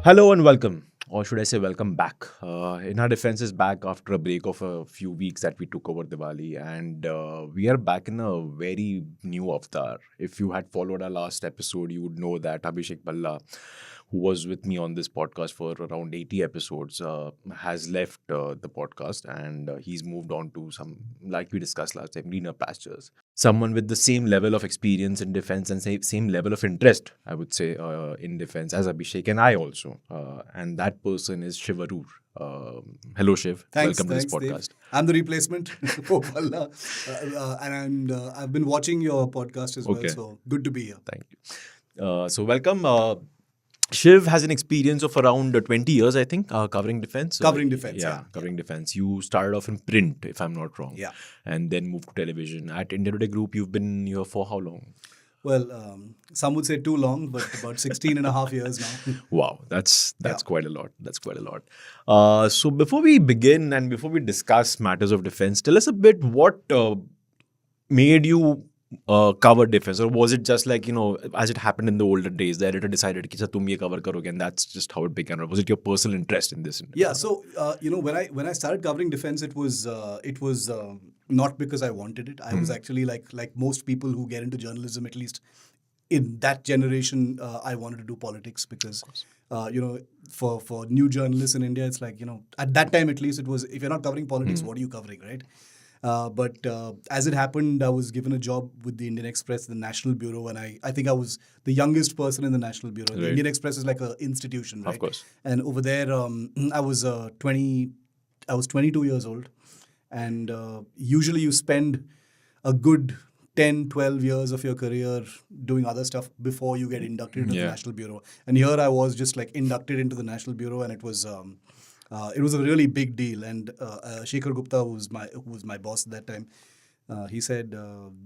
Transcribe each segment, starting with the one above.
Hello and welcome, or should I say, welcome back. In our defense is back after a break of a few weeks that we took over Diwali, and we are back in a very new avatar. If you had followed our last episode, you would know that Abhishek Balla, who was with me on this podcast for around 80 episodes, has left the podcast and he's moved on to some, like we discussed last time, greener pastures. Someone with the same level of experience in defense and same level of interest, I would say, in defense as Abhishek and I also. And that person is Shiv Aroor. Hello, Shiv. Welcome to this Thanks, Dave. podcast. I'm the replacement for Balla, and I've been watching your podcast as Okay. well. So good to be here. Thank you. So, welcome. Shiv has an experience of around 20 years, I think, covering defense. Covering defense, yeah. Covering defense. You started off in print, if I'm not wrong. Yeah. And then moved to television. At India Today Group, you've been here for how long? Well, some would say too long, but about 16 and a half years now. Wow, that's Yeah. quite a lot. That's quite a lot. So before we begin and before we discuss matters of defense, tell us a bit what made you cover defense, or was it just like, as it happened in the older days, the editor decided कि तुम ये cover करोगे, and that's just how it began, or was it your personal interest in this? Yeah. So when I started covering defense, it was not because I wanted it. I was actually like most people who get into journalism, at least in that generation, I wanted to do politics because for new journalists in India, it's like, at that time at least, it was, if you're not covering politics, what are you covering, right? But as it happened, I was given a job with the Indian Express, the National Bureau, and I think I was the youngest person in the National Bureau. The Right. Indian Express is like an institution, right? Of course. And over there, I was 22 years old, and usually you spend a good 10, 12 years of your career doing other stuff before you get inducted into the Yeah. National Bureau. And here I was just like inducted into the National Bureau, and it was a really big deal. And Shekhar Gupta, who was my boss at that time, he said,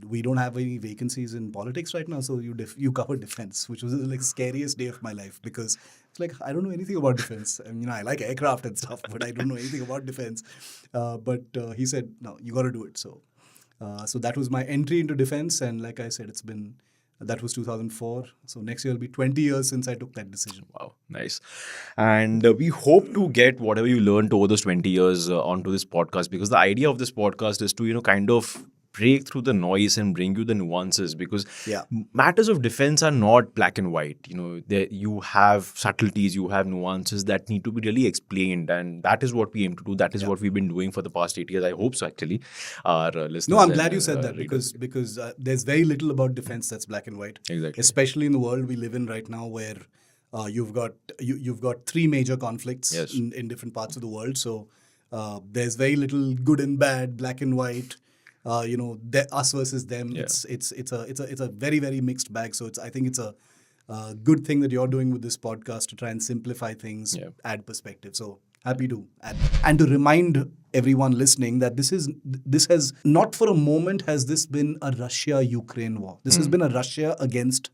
"We don't have any vacancies in politics right now, so you cover defense," which was the like scariest day of my life because it's like I don't know anything about defense. I mean, I like aircraft and stuff, but I don't know anything about defense. But he said, "No, you got to do it." So that was my entry into defense, and like I said, that was 2004. So next year will be 20 years since I took that decision. Wow, nice. And we hope to get whatever you learned over those 20 years onto this podcast, because the idea of this podcast is to, kind of break through the noise and bring you the nuances, because Yeah. matters of defense are not black and white. You have subtleties, you have nuances that need to be really explained, and that is what we aim to do. That is what we've been doing for the past 8 years. I hope so, actually. Our listeners. No, I'm and, glad you said that readers. because there's very little about defense that's black and white. Exactly. Especially in the world we live in right now, where you've got three major conflicts Yes. in different parts of the world. So there's very little good and bad, black and white. Us versus them. Yeah. It's a very, very mixed bag. So I think it's a good thing that you're doing with this podcast to try and simplify things, Yeah. add perspective. So happy to add that. And to remind everyone listening that this has not for a moment has this been a Russia-Ukraine war. This has been a Russia against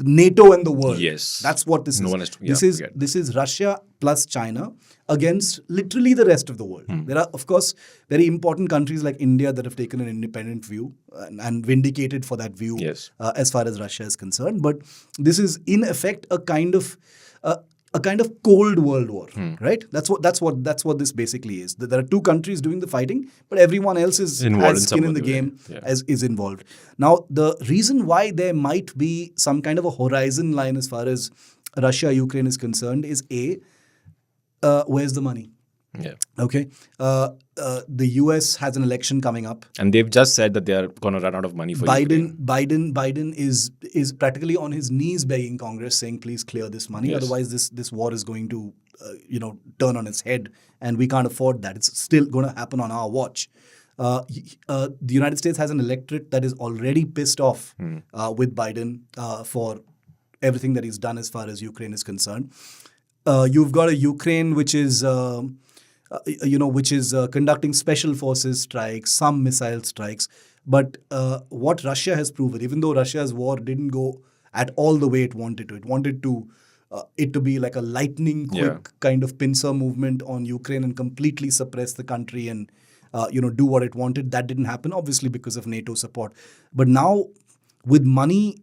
NATO and the world. Yes. That's what this No is. one has to- this yeah, is forget. this is Russia plus China against literally the rest of the world. There are, of course, very important countries like India that have taken an independent view and vindicated for that view Yes. as far as Russia is concerned. But this is in effect a kind of Cold World War, right? That's what this basically is. There are two countries doing the fighting, but everyone else Involved in has some skin in of the the way. game, Yeah. is involved. Now, the reason why there might be some kind of a horizon line as far as Russia-Ukraine is concerned is where's the money? Yeah. Okay, the US has an election coming up. And they've just said that they are going to run out of money for Ukraine. Biden is practically on his knees begging Congress, saying, "Please clear this money, Yes. otherwise this war is going to turn on its head, and we can't afford that. It's still going to happen on our watch." The United States has an electorate that is already pissed off with Biden for everything that he's done as far as Ukraine is concerned. You've got a Ukraine which is conducting special forces strikes, some missile strikes. But what Russia has proven, even though Russia's war didn't go at all the way it wanted to it to be like a lightning quick kind of pincer movement on Ukraine and completely suppress the country and do what it wanted. That didn't happen, obviously, because of NATO support. But now, with money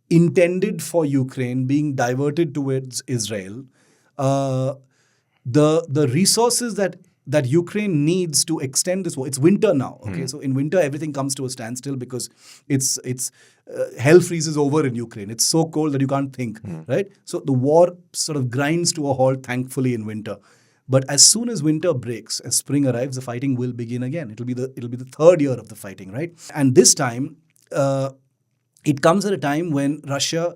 intended for Ukraine being diverted towards Israel, uh, the resources that Ukraine needs to extend this war. It's winter now. Okay, so in winter everything comes to a standstill because it's hell freezes over in Ukraine. It's so cold that you can't think. Right. So the war sort of grinds to a halt, thankfully, in winter. But as soon as winter breaks, as spring arrives, the fighting will begin again. It'll be the third year of the fighting, right? And this time, it comes at a time when Russia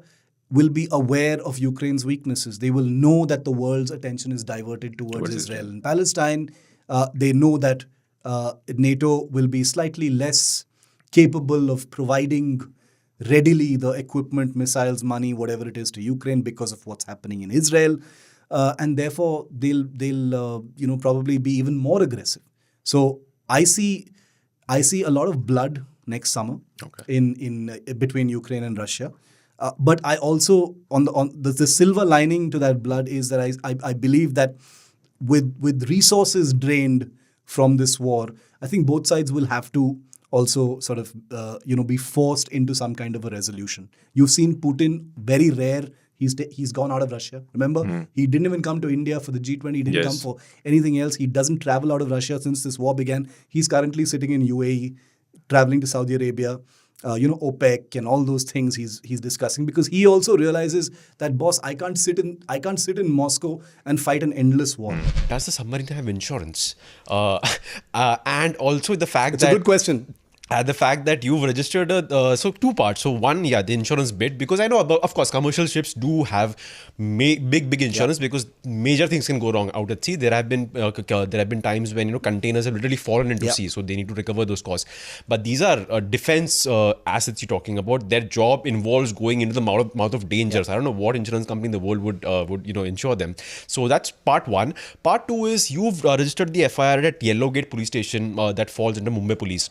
will be aware of Ukraine's weaknesses. They will know that the world's attention is diverted towards Israel and Palestine. They know that NATO will be slightly less capable of providing readily the equipment, missiles, money, whatever it is to Ukraine because of what's happening in Israel. And therefore, they'll probably be even more aggressive. So I see a lot of blood next summer in between Ukraine and Russia. But I also on the silver lining to that blood is that I believe that with resources drained from this war, I think both sides will have to also sort of be forced into some kind of a resolution. You've seen Putin, very rare. He's gone out of Russia. Remember, he didn't even come to India for the G20. He didn't come for anything else. He doesn't travel out of Russia since this war began. He's currently sitting in UAE, traveling to Saudi Arabia. OPEC and all those things he's discussing, because he also realizes that, boss, I can't sit in Moscow and fight an endless war. Does the submarine have insurance? And also the fact It's a good question. The fact that you've registered so two parts. So one, the insurance bit, because I know of course commercial ships do have big insurance because major things can go wrong out at sea. There have been times when containers have literally fallen into sea, so they need to recover those costs. But these are defense assets you're talking about. Their job involves going into the mouth of danger. So I don't know what insurance company in the world would insure them. So that's part one. Part two is you've registered the FIR at Yellowgate police station that falls under Mumbai police.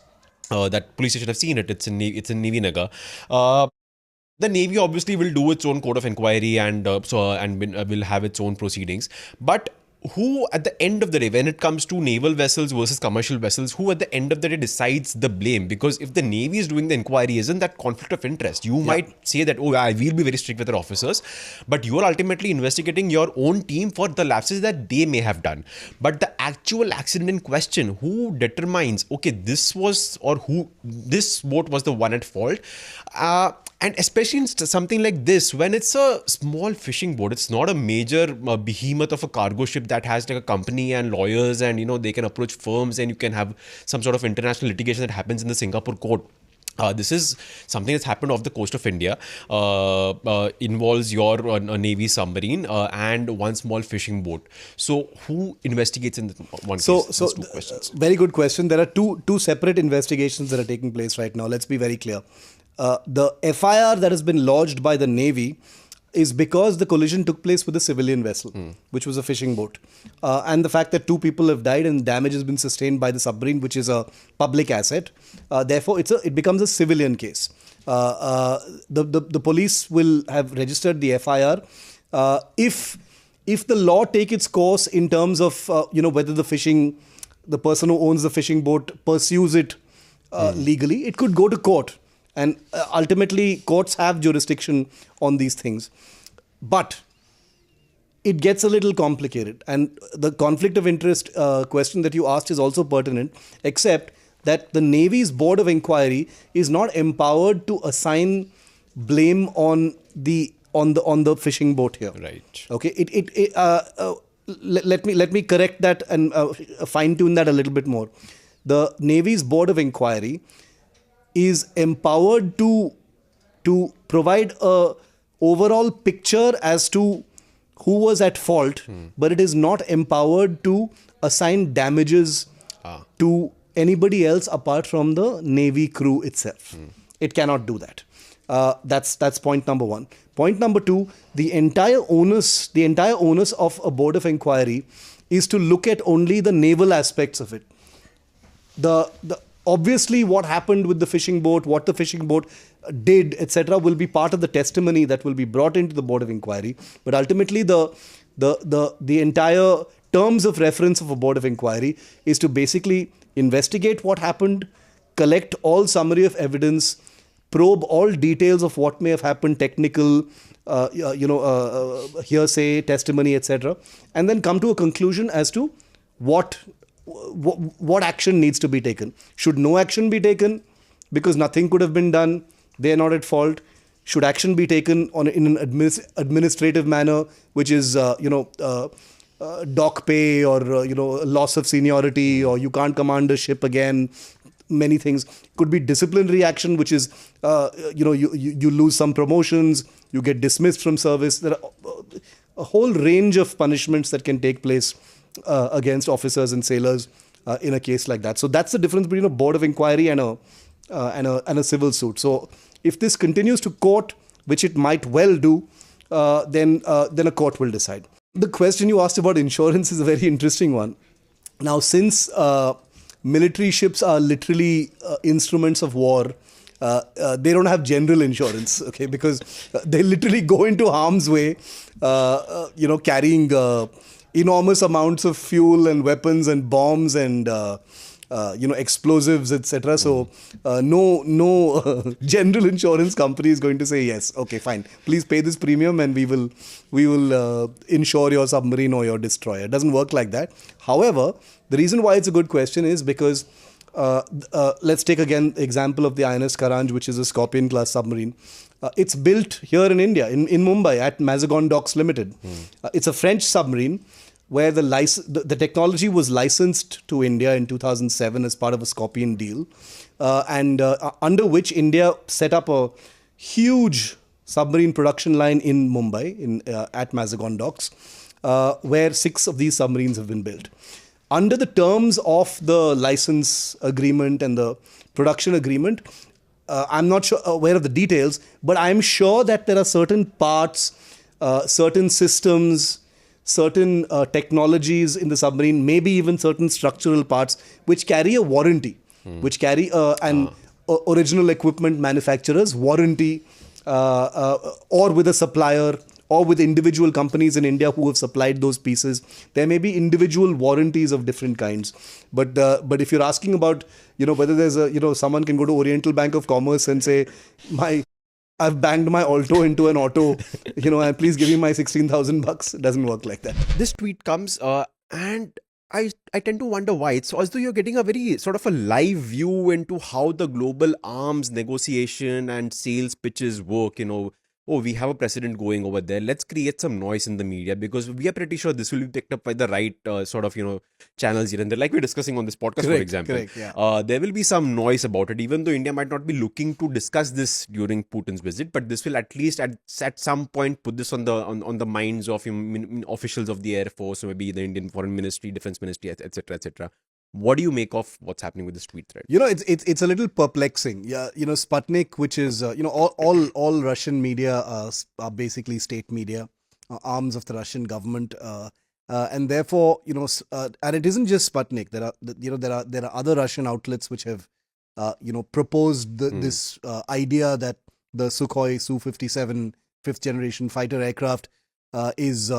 That police station, I've seen it. It's in Navy Nagar. The Navy obviously will do its own code of inquiry and will have its own proceedings. But who at the end of the day, when it comes to naval vessels versus commercial vessels, who at the end of the day decides the blame? Because if the Navy is doing the inquiry, isn't that conflict of interest? You might say that, we'll be very strict with our officers, but you are ultimately investigating your own team for the lapses that they may have done. But the actual accident in question, who determines, this boat was the one at fault? And especially in something like this, when it's a small fishing boat, it's not a major behemoth of a cargo ship that has like a company and lawyers and, they can approach firms and you can have some sort of international litigation that happens in the Singapore court. This is something that's happened off the coast of India, involves your Navy submarine and one small fishing boat. So who investigates in this one case? Those two questions. Very good question. There are two separate investigations that are taking place right now. Let's be very clear. The FIR that has been lodged by the Navy is because the collision took place with a civilian vessel, which was a fishing boat. And the fact that 2 people have died and damage has been sustained by the submarine, which is a public asset. Therefore, it becomes a civilian case. The police will have registered the FIR. If the law take its course in terms of whether the person who owns the fishing boat pursues it legally, it could go to court. And ultimately, courts have jurisdiction on these things. But it gets a little complicated. And the conflict of interest question that you asked is also pertinent, except that the Navy's Board of Inquiry is not empowered to assign blame on the fishing boat here. Right. Okay. Let me correct that and fine tune that a little bit more. The Navy's Board of Inquiry is empowered to provide a overall picture as to who was at fault, but it is not empowered to assign damages to anybody else apart from the Navy crew itself. It cannot do that. That's point number one. Point number two: the entire onus of a board of inquiry is to look at only the naval aspects of it. Obviously, what happened with the fishing boat, what the fishing boat did, etc., will be part of the testimony that will be brought into the board of inquiry. But ultimately, the entire terms of reference of a board of inquiry is to basically investigate what happened, collect all summary of evidence, probe all details of what may have happened, technical, hearsay, testimony, etc., and then come to a conclusion as to what action needs to be taken. Should no action be taken because nothing could have been done? They're not at fault. Should action be taken in an administrative manner, which is dock pay or loss of seniority, or you can't command a ship again? Many things could be disciplinary action, which is you lose some promotions, you get dismissed from service. There are a whole range of punishments that can take place against officers and sailors in a case like that. So that's the difference between a board of inquiry and a civil suit. So if this continues to court, which it might well do, then a court will decide. The question you asked about insurance is a very interesting one. Now, since military ships are literally instruments of war, they don't have general insurance, okay, because they literally go into harm's way, carrying enormous amounts of fuel and weapons and bombs and explosives, etc. So no general insurance company is going to say, yes, okay, fine, please pay this premium and we will insure your submarine or your destroyer. It doesn't work like that. However, the reason why it's a good question is because let's take again the example of the INS Karanj, which is a Scorpion class submarine. It's built here in India, in Mumbai, at Mazagon Docks Limited. It's a French submarine where the technology was licensed to India in 2007 as part of a Scorpion deal, and under which India set up a huge submarine production line in Mumbai, at Mazagon Docks, where 6 of these submarines have been built. Under the terms of the license agreement and the production agreement, I'm not aware of the details, but I'm sure that there are certain parts, certain systems, certain technologies in the submarine, maybe even certain structural parts, which carry a warranty, which carry an original equipment manufacturer's warranty, or with a supplier, or with individual companies in India who have supplied those pieces. There may be individual warranties of different kinds. But if you're asking about, whether there's someone can go to Oriental Bank of Commerce and say, I've banged my Alto into an auto, and please give me my $16,000. It doesn't work like that. This tweet comes and I tend to wonder why. It's as though you're getting a very sort of a live view into how the global arms negotiation and sales pitches work, Oh, we have a precedent going over there. Let's create some noise in the media because we are pretty sure this will be picked up by the right channels here and there. Like we're discussing on this podcast, for example. Correct, yeah. There will be some noise about it, even though India might not be looking to discuss this during Putin's visit, but this will at least at some point put this on the minds of officials of the Air Force, or maybe the Indian Foreign Ministry, Defense Ministry, etc., etc. What do you make of what's happening with this tweet thread? It's a little perplexing. Yeah, Sputnik, which is all Russian media are basically state media, arms of the Russian government, and therefore and it isn't just Sputnik. There are other Russian outlets which have proposed this idea that the Sukhoi Su-57 fifth generation fighter aircraft is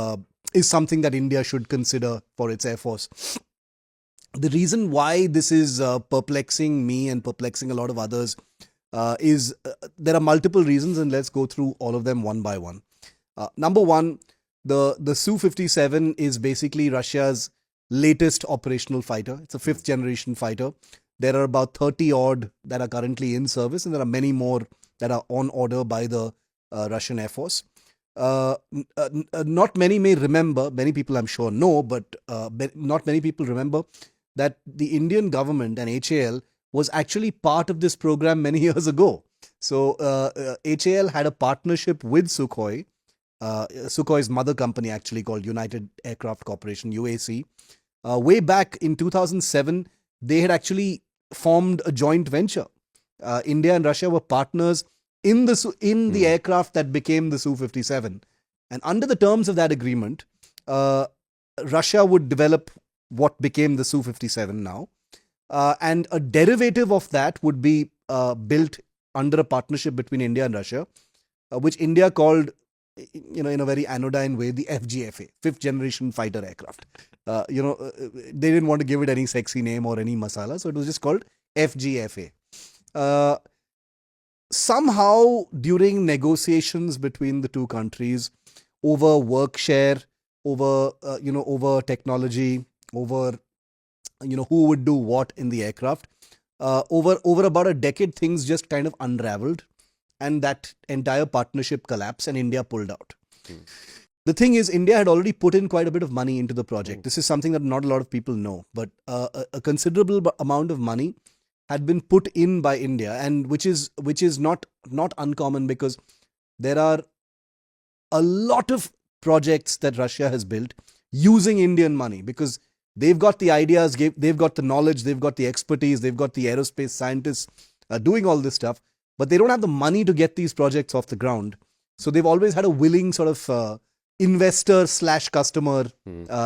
something that India should consider for its air force. The reason why this is perplexing me and perplexing a lot of others is there are multiple reasons, and let's go through all of them one by one. Number one, the Su-57 is basically Russia's latest operational fighter. It's a fifth generation fighter. There are about 30 odd that are currently in service, and there are many more that are on order by the Russian Air Force. Not many may remember, many people I'm sure know, but not many people remember that the Indian government and HAL was actually part of this program many years ago. So HAL had a partnership with Sukhoi, Sukhoi's mother company actually, called United Aircraft Corporation, UAC. Way back in 2007, they had actually formed a joint venture. India and Russia were partners in the aircraft that became the Su-57. And under the terms of that agreement, Russia would develop what became the Su-57 now. And a derivative of that would be built under a partnership between India and Russia, which India called, in a very anodyne way, the FGFA, fifth generation fighter aircraft. They didn't want to give it any sexy name or any masala, so it was just called FGFA. somehow during negotiations between the two countries over work share, over over technology, over who would do what in the aircraft, over about a decade, things just kind of unraveled, and that entire partnership collapsed, and India pulled out. The thing is, India had already put in quite a bit of money into the project. This is something that not a lot of people know, but a considerable amount of money had been put in by India, and which is not uncommon, because there are a lot of projects that Russia has built using Indian money, because they've got the ideas, they've got the knowledge, they've got the expertise, they've got the aerospace scientists doing all this stuff, but they don't have the money to get these projects off the ground. So they've always had a willing sort of investor / customer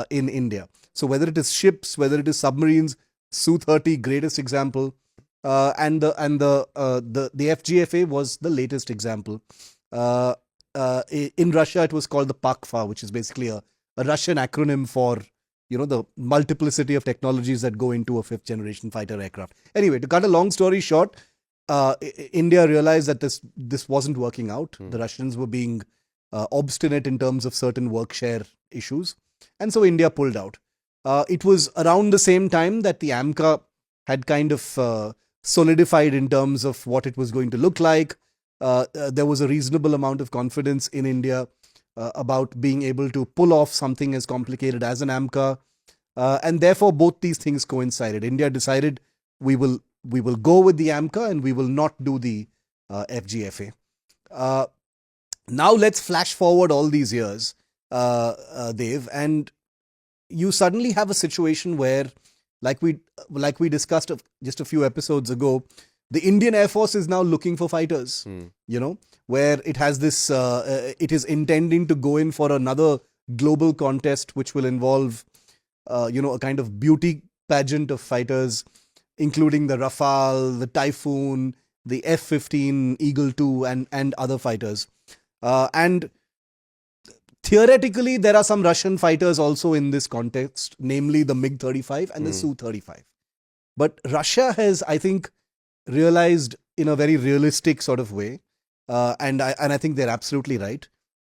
in India. So whether it is ships, whether it is submarines, Su-30, greatest example, and the FGFA was the latest example. In Russia, it was called the PAKFA, which is basically a Russian acronym for the multiplicity of technologies that go into a 5th generation fighter aircraft. Anyway, to cut a long story short, India realized that this wasn't working out. The Russians were being obstinate in terms of certain work share issues, and so India pulled out. It was around the same time that the AMCA had kind of solidified in terms of what it was going to look like. There was a reasonable amount of confidence in India about being able to pull off something as complicated as an AMCA, and therefore both these things coincided. India decided we will go with the AMCA and we will not do the FGFA. Now let's flash forward all these years, Dev, and you suddenly have a situation where, like we discussed just a few episodes ago, the Indian Air Force is now looking for fighters, where it has this, it is intending to go in for another global contest, which will involve, a kind of beauty pageant of fighters, including the Rafale, the Typhoon, the F-15, Eagle 2, and other fighters. And theoretically, there are some Russian fighters also in this context, namely the MiG-35 and the Su-35. But Russia has, I think, realized in a very realistic sort of way, and I think they're absolutely right,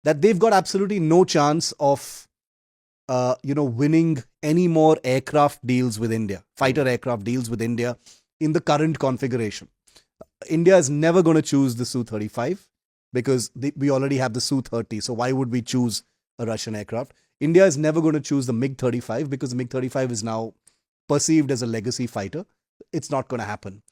that they've got absolutely no chance of winning any more aircraft deals with India, fighter aircraft deals with India in the current configuration. India is never going to choose the Su-35 because we already have the Su-30. So why would we choose a Russian aircraft? India is never going to choose the MiG-35 because the MiG-35 is now perceived as a legacy fighter. It's not going to happen.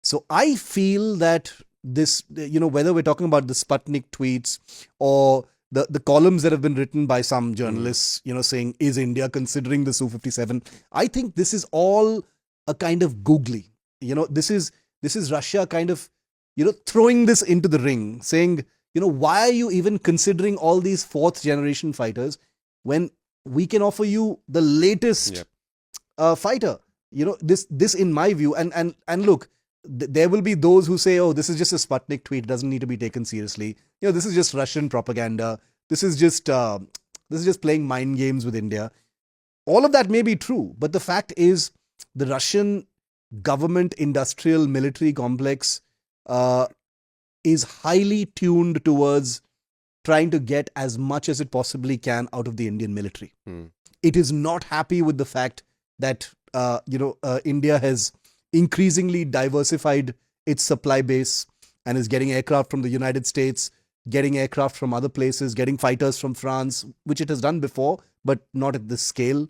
So I feel that this, whether we're talking about the Sputnik tweets or the columns that have been written by some journalists, saying, is India considering the Su-57? I think this is all a kind of googly. This is Russia kind of, throwing this into the ring, saying, why are you even considering all these 4th generation fighters when we can offer you the latest fighter? This in my view, and look, there will be those who say, oh, this is just a Sputnik tweet, doesn't need to be taken seriously. This is just Russian propaganda. This is just playing mind games with India. All of that may be true, but the fact is the Russian government industrial military complex is highly tuned towards trying to get as much as it possibly can out of the Indian military. It is not happy with the fact that India has increasingly diversified its supply base and is getting aircraft from the United States, getting aircraft from other places, getting fighters from France, which it has done before, but not at this scale,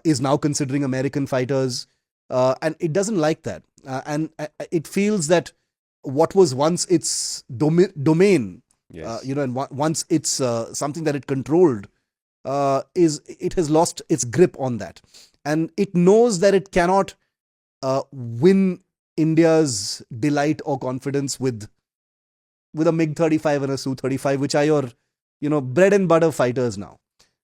is now considering American fighters. And it doesn't like that. And it feels that what was once its domain, and once it's something that it controlled, it has lost its grip on that. And it knows that it cannot win India's delight or confidence with a MiG-35 and a Su-35, which are your, bread and butter fighters now.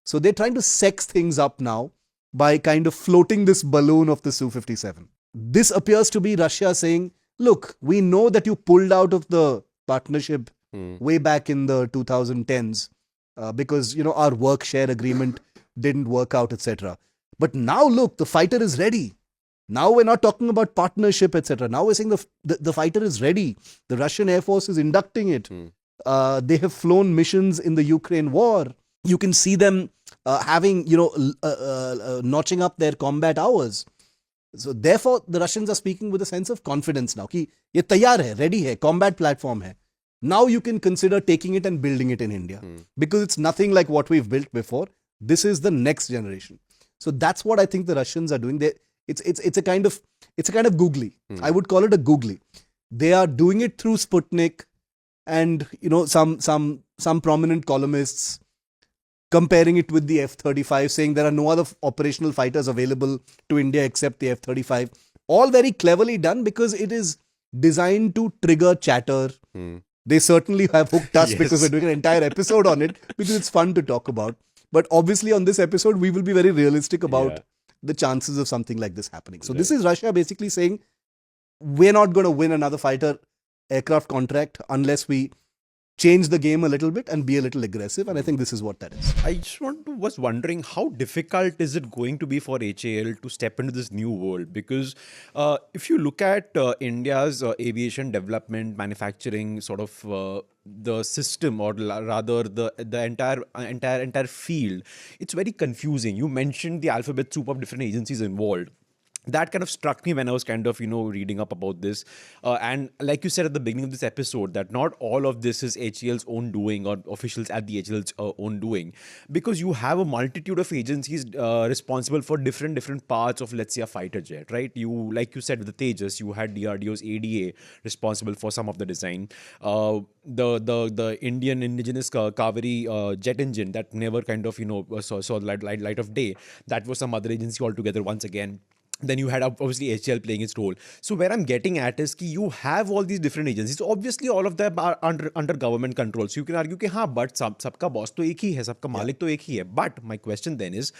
So they're trying to sex things up now by kind of floating this balloon of the Su-57. This appears to be Russia saying, look, we know that you pulled out of the partnership way back in the 2010s because, our work share agreement didn't work out, etc. But now look, the fighter is ready. Now we're not talking about partnership, etc. Now we're saying the fighter is ready. The Russian Air Force is inducting it. They have flown missions in the Ukraine war. You can see them having, notching up their combat hours. So therefore, the Russians are speaking with a sense of confidence now. कि ये तैयार है, ready है, combat platform है. Now you can consider taking it and building it in India because it's nothing like what we've built before. This is the next generation. So that's what I think the Russians are doing. It's a kind of googly. I would call it a googly. They are doing it through Sputnik and some prominent columnists comparing it with the F-35, saying there are no other operational fighters available to India except the F-35. All very cleverly done because it is designed to trigger chatter. They certainly have hooked us because we're doing an entire episode on it because it's fun to talk about. But obviously on this episode, we will be very realistic about the chances of something like this happening. So this is Russia basically saying, we're not going to win another fighter aircraft contract unless we change the game a little bit and be a little aggressive. And I think this is what that is. I just was wondering how difficult is it going to be for HAL to step into this new world? Because if you look at India's aviation development, manufacturing, sort of the system, or rather the entire field, it's very confusing. You mentioned the alphabet soup of different agencies involved. That kind of struck me when I was kind of, reading up about this. And like you said at the beginning of this episode, that not all of this is HAL's own doing or officials at the HAL's own doing. Because you have a multitude of agencies responsible for different parts of, let's say, a fighter jet, right? Like you said, with the Tejas, you had DRDO's ADA responsible for some of the design. The Indian indigenous Kaveri jet engine that never kind of, saw light of day. That was some other agency altogether once again. Then you had obviously HAL playing its role. So where I'm getting at is that you have all these different agencies. Obviously, all of them are under government control. So you can argue that but sabka boss to ek hi hai, sabka malik to ek hi hai. But my question then is,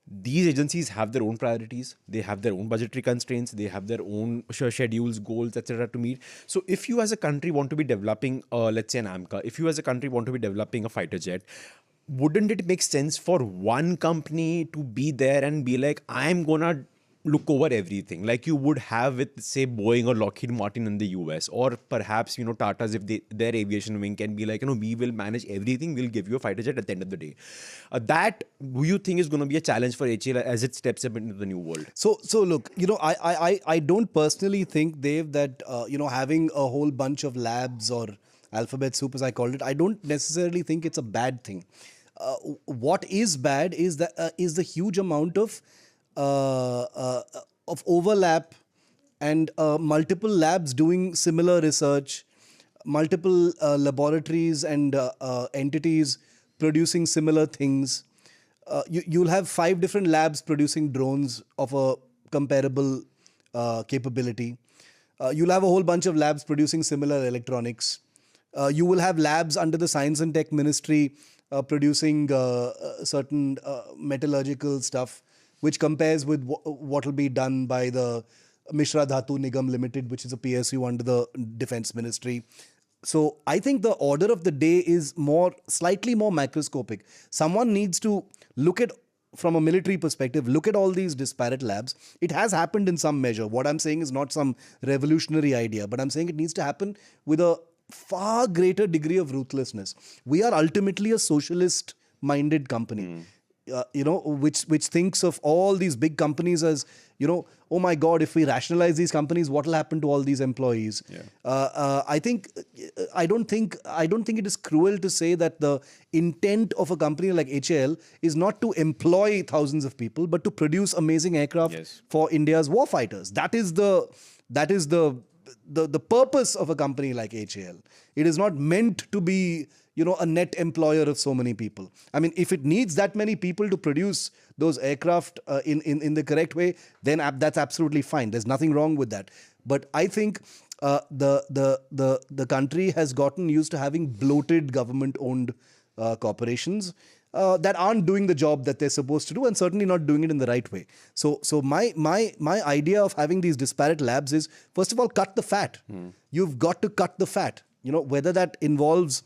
these agencies have their own priorities. They have their own budgetary constraints. They have their own schedules, goals, etc. to meet. So if you as a country want to be developing, let's say an AMCA, if you as a country want to be developing a fighter jet, wouldn't it make sense for one company to be there and be like, I'm gonna look over everything, like you would have with, say, Boeing or Lockheed Martin in the US, or perhaps, Tata's, if their aviation wing can be like, we will manage everything, we'll give you a fighter jet at the end of the day. That, do you think is going to be a challenge for HAL as it steps up into the new world? So look, I don't personally think, Dev, that, having a whole bunch of labs or alphabet soup, as I called it, I don't necessarily think it's a bad thing. What is bad is the huge amount of overlap and multiple labs doing similar research, multiple laboratories and entities producing similar things. You'll have 5 different labs producing drones of a comparable capability. You'll have a whole bunch of labs producing similar electronics. You will have labs under the Science and Tech Ministry producing certain metallurgical stuff, which compares with what will be done by the Mishra Dhatu Nigam Limited, which is a PSU under the Defense Ministry. So I think the order of the day is slightly more macroscopic. Someone needs to look at, from a military perspective, look at all these disparate labs. It has happened in some measure. What I'm saying is not some revolutionary idea, but I'm saying it needs to happen with a far greater degree of ruthlessness. We are ultimately a socialist-minded company. Which thinks of all these big companies as, oh my God, if we rationalize these companies, what will happen to all these employees? I don't think it is cruel to say that the intent of a company like HAL is not to employ thousands of people, but to produce amazing aircraft for India's warfighters. That is the purpose of a company like HAL. It is not meant to be, a net employer of so many people. I mean, if it needs that many people to produce those aircraft in the correct way, then that's absolutely fine. There's nothing wrong with that. But I think the country has gotten used to having bloated government-owned corporations that aren't doing the job that they're supposed to do, and certainly not doing it in the right way. So my idea of having these disparate labs is, first of all, cut the fat. You've got to cut the fat. Whether that involves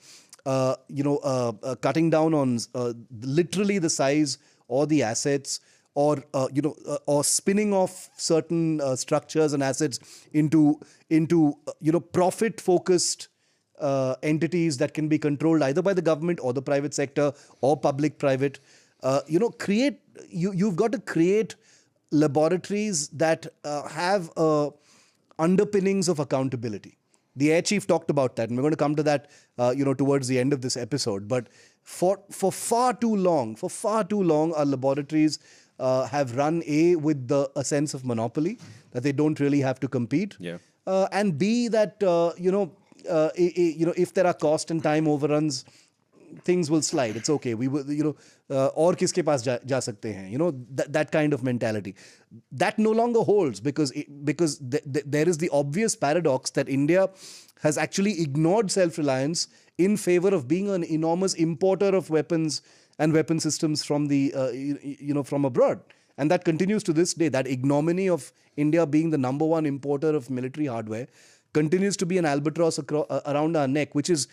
cutting down on literally the size or the assets or spinning off certain structures and assets into profit focused entities that can be controlled either by the government or the private sector or public private. You've got to create laboratories that have underpinnings of accountability. The air chief talked about that, and we're going to come to that, towards the end of this episode. But for far too long, our laboratories have run with a sense of monopoly that they don't really have to compete, and B, that if there are cost and time overruns, things will slide. It's okay. We will, और किसके पास जा सकते हैं? That kind of mentality. That no longer holds because there is the obvious paradox that India has actually ignored self-reliance in favor of being an enormous importer of weapons and weapon systems from from abroad. And that continues to this day. That ignominy of India being the number one importer of military hardware continues to be an albatross around our neck, which is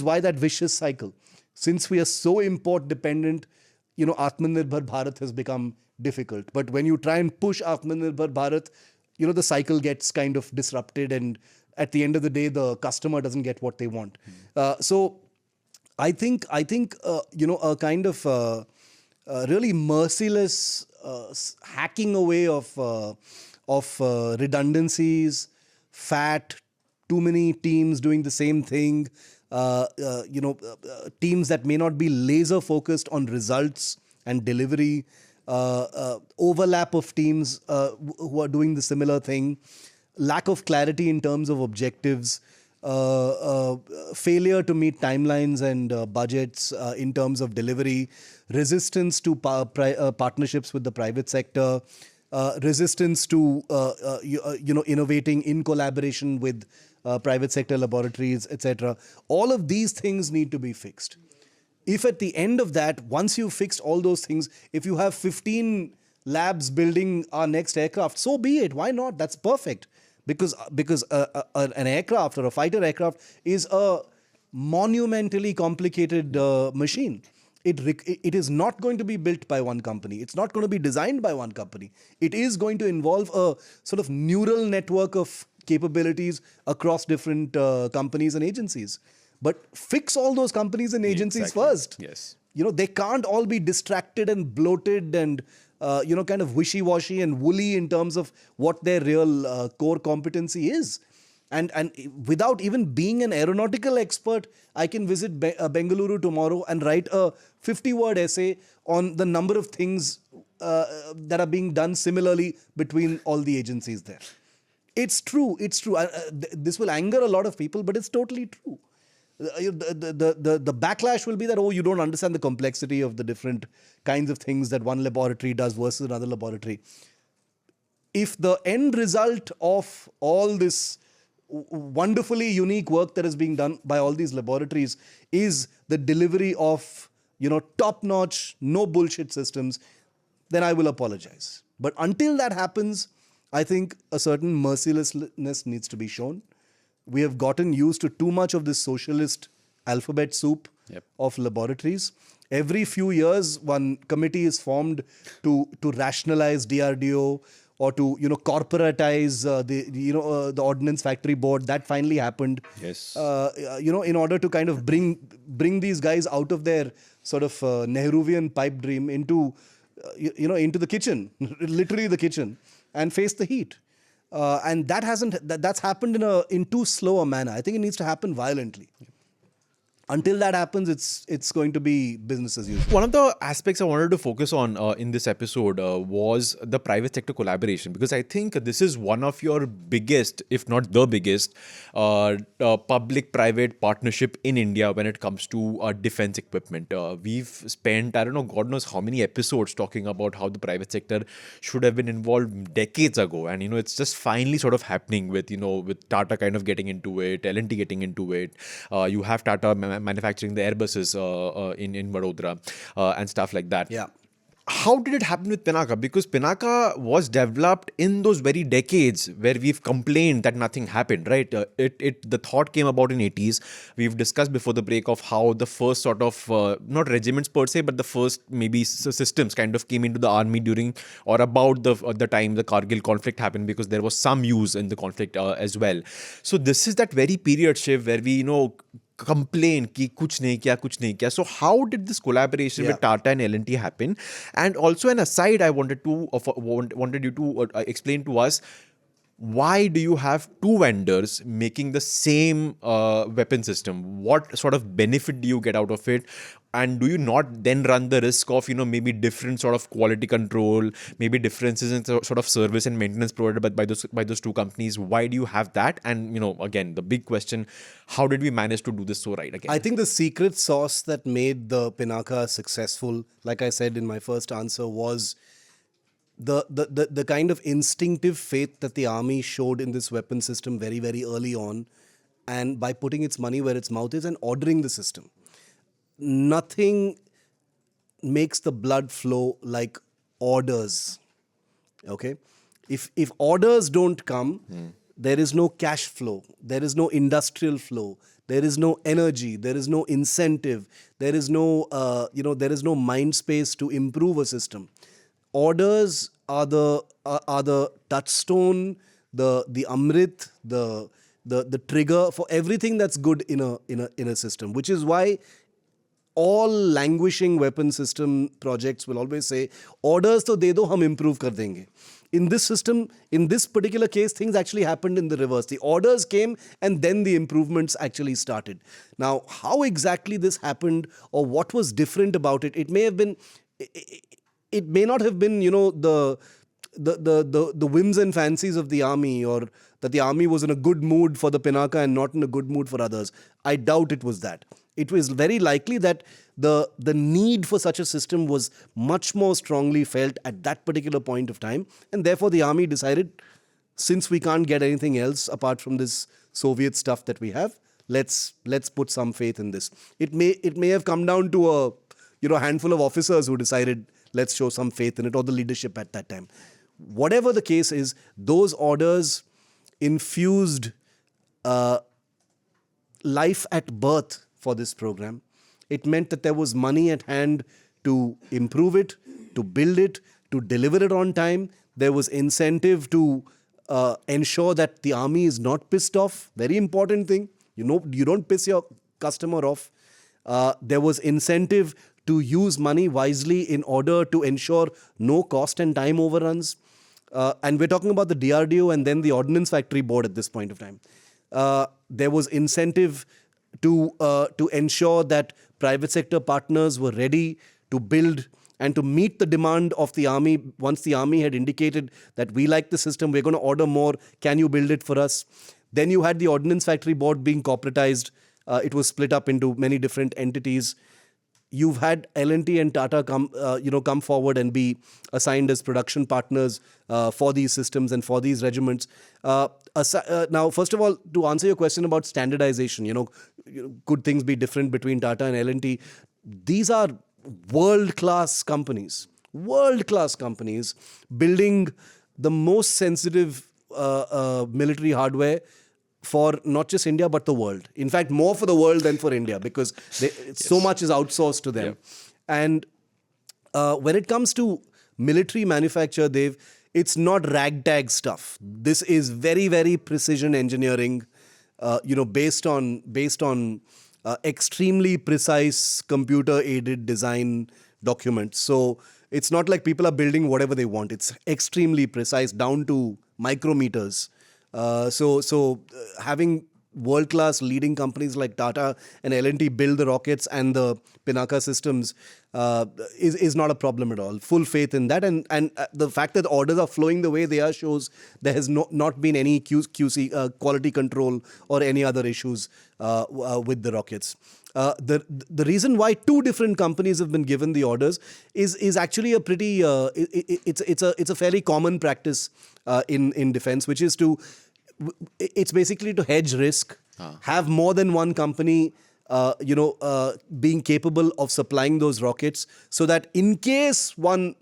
why that vicious cycle. Since we are so import dependent, Atmanirbhar Bharat has become difficult. But when you try and push Atmanirbhar Bharat, the cycle gets kind of disrupted, and at the end of the day, the customer doesn't get what they want. So I think a kind of really merciless hacking away of redundancies, fat, too many teams doing the same thing, teams that may not be laser focused on results and delivery, overlap of teams who are doing the similar thing, lack of clarity in terms of objectives, failure to meet timelines and budgets in terms of delivery, resistance to partnerships with the private sector, resistance to innovating in collaboration with private sector laboratories, etc. All of these things need to be fixed. If at the end of that, once you've fixed all those things, if you have 15 labs building our next aircraft, so be it. Why not? That's perfect. Because an aircraft or a fighter aircraft is a monumentally complicated machine. It is not going to be built by one company. It's not going to be designed by one company. It is going to involve a sort of neural network of capabilities across different companies and agencies. But fix all those companies and agencies first. Yes. They can't all be distracted and bloated and kind of wishy-washy and woolly in terms of what their real core competency is. And without even being an aeronautical expert, I can visit Bengaluru tomorrow and write a 50-word essay on the number of things that are being done similarly between all the agencies there. It's true. This will anger a lot of people, but it's totally true. The backlash will be that, you don't understand the complexity of the different kinds of things that one laboratory does versus another laboratory. If the end result of all this wonderfully unique work that is being done by all these laboratories is the delivery of, top-notch, no bullshit systems, then I will apologize. But until that happens, I think a certain mercilessness needs to be shown. We have gotten used to too much of this socialist alphabet soup of laboratories. Every few years, one committee is formed to rationalize DRDO or to corporatize the Ordnance Factory Board. That finally happened. Yes. In order to kind of bring these guys out of their sort of Nehruvian pipe dream into the kitchen, literally the kitchen, and face the heat. And that's happened in too slow a manner. I think it needs to happen violently. Until that happens, it's going to be business as usual. One of the aspects I wanted to focus on in this episode was the private sector collaboration, because I think this is one of your biggest, if not the biggest, public-private partnership in India when it comes to defense equipment. We've spent, I don't know, God knows how many episodes talking about how the private sector should have been involved decades ago. And, it's just finally sort of happening with Tata kind of getting into it, L&T getting into it. You have Tata manufacturing the Airbuses in Vadodara and stuff like that. Yeah. how did it happen with Pinaka? Because Pinaka was developed in those very decades where we've complained that nothing happened, right? The thought came about in 80s. We've discussed before the break of how the first sort of not regiments per se, but the first maybe systems kind of came into the army during or about the time the Kargil conflict happened, because there was some use in the conflict as well. So this is that very period, Shiv, where we complain कि कुछ नहीं किया. So how did this collaboration with Tata and L&T happen? And also an aside, I wanted you to explain to us, why do you have two vendors making the same weapon system? What sort of benefit do you get out of it? And do you not then run the risk of, maybe different sort of quality control, maybe differences in sort of service and maintenance provided by those two companies? Why do you have that? And, again, the big question, how did we manage to do this so right again? I think the secret sauce that made the Pinaka successful, like I said in my first answer, was the kind of instinctive faith that the army showed in this weapon system very, very early on, and by putting its money where its mouth is and ordering the system. Nothing makes the blood flow like orders. Okay? If orders don't come, there is no cash flow, there is no industrial flow, there is no energy, there is no incentive, there is no there is no mind space to improve a system. Orders are the touchstone, the amrit, the trigger for everything that's good in a system, which is why all languishing weapon system projects will always say, orders to de do, hum improve kar denge. In this system, in this particular case, things actually happened in the reverse. The orders came and then the improvements actually started. Now, how exactly this happened or what was different about it, it may not have been, the whims and fancies of the army, or that the army was in a good mood for the Pinaka and not in a good mood for others. I doubt it was that. It was very likely that the need for such a system was much more strongly felt at that particular point of time, and therefore the army decided, since we can't get anything else apart from this Soviet stuff that we have, let's put some faith in this. It may have come down to a handful of officers who decided, let's show some faith in it, or the leadership at that time. Whatever the case is, those orders infused life at birth for this program. It meant that there was money at hand to improve it, to build it, to deliver it on time. There was incentive to ensure that the army is not pissed off. Very important thing. You don't piss your customer off. There was incentive to use money wisely in order to ensure no cost and time overruns. And we're talking about the DRDO and then the Ordnance Factory Board at this point of time. There was incentive to ensure that private sector partners were ready to build and to meet the demand of the army. Once the army had indicated that we like the system, we're going to order more, can you build it for us? Then you had the Ordnance Factory Board being corporatized. It was split up into many different entities. You've had L&T and Tata come forward and be assigned as production partners for these systems and for these regiments. Now, first of all, to answer your question about standardization, could things be different between Tata and L&T? These are world-class companies building the most sensitive military hardware for not just India, but the world. In fact, more for the world than for India, because so much is outsourced to them. Yeah. And when it comes to military manufacture, Dev, it's not ragtag stuff. This is very, very precision engineering, based on extremely precise computer-aided design documents. So it's not like people are building whatever they want. It's extremely precise, down to micrometers. So having world-class leading companies like Tata and L&T build the rockets and the Pinaka systems is not a problem at all. Full faith in that, and the fact that orders are flowing the way they are shows there has not been any QC quality control or any other issues with the rockets. The reason why two different companies have been given the orders is actually a pretty it's a fairly common practice in defense, which is it's basically to hedge risk, have more than one company being capable of supplying those rockets, so that in case one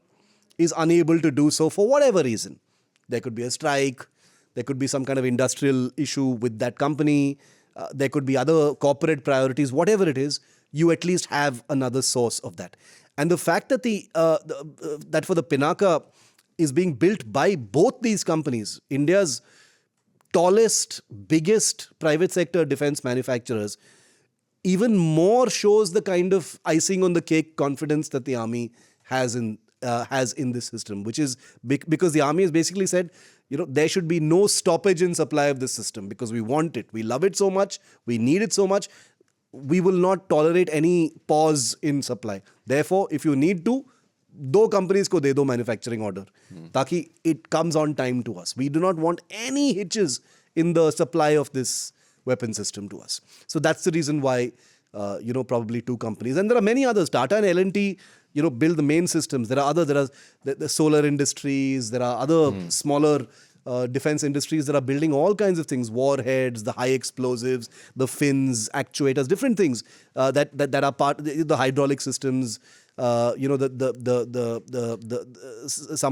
is unable to do so for whatever reason, there could be a strike, there could be some kind of industrial issue with that company, there could be other corporate priorities, whatever it is, you at least have another source of that. And the fact that that for the Pinaka is being built by both these companies, India's tallest, biggest private sector defense manufacturers, even more shows the kind of icing on the cake confidence that the army has in this system, which is because the army has basically said, there should be no stoppage in supply of this system because we want it, we love it so much, we need it so much, we will not tolerate any pause in supply. Therefore, if you need to, दो companies को दे दो manufacturing order ताकि it comes on time to us. We do not want any hitches in the supply of this weapon system to us. So that's the reason why, probably two companies. And there are many others. Tata and L&T, build the main systems. There are the solar industries. There are other smaller defense industries that are building all kinds of things, warheads, the high explosives, the fins, actuators, different things that are part, the hydraulic systems, some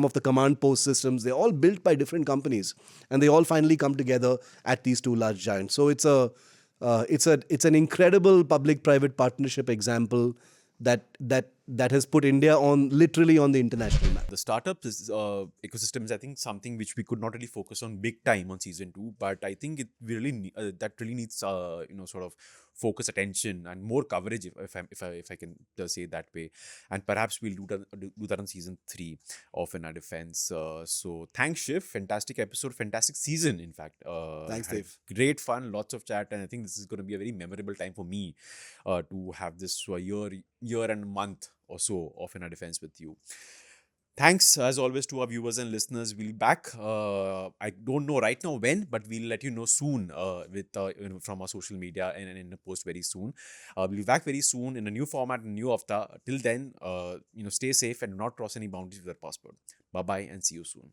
of the command post systems. They're all built by different companies, and they all finally come together at these two large giants. So it's an incredible public-private partnership example that has put India literally on the international map. The startup ecosystem is, I think, something which we could not really focus on big time on season 2, but I think that really needs sort of focus attention and more coverage, if I can say it that way. And perhaps we'll do that on season 3 of In Our Defense. So thanks, Shiv. Fantastic episode, fantastic season, in fact. Thanks, had Dave. Great fun, lots of chat, and I think this is going to be a very memorable time for me to have this year and month or so of In Our Defense with you. Thanks, as always, to our viewers and listeners. We'll be back. I don't know right now when, but we'll let you know soon from our social media and in a post very soon. We'll be back very soon in a new format, a new avatar. Till then, stay safe and do not cross any boundaries with our passport. Bye-bye and see you soon.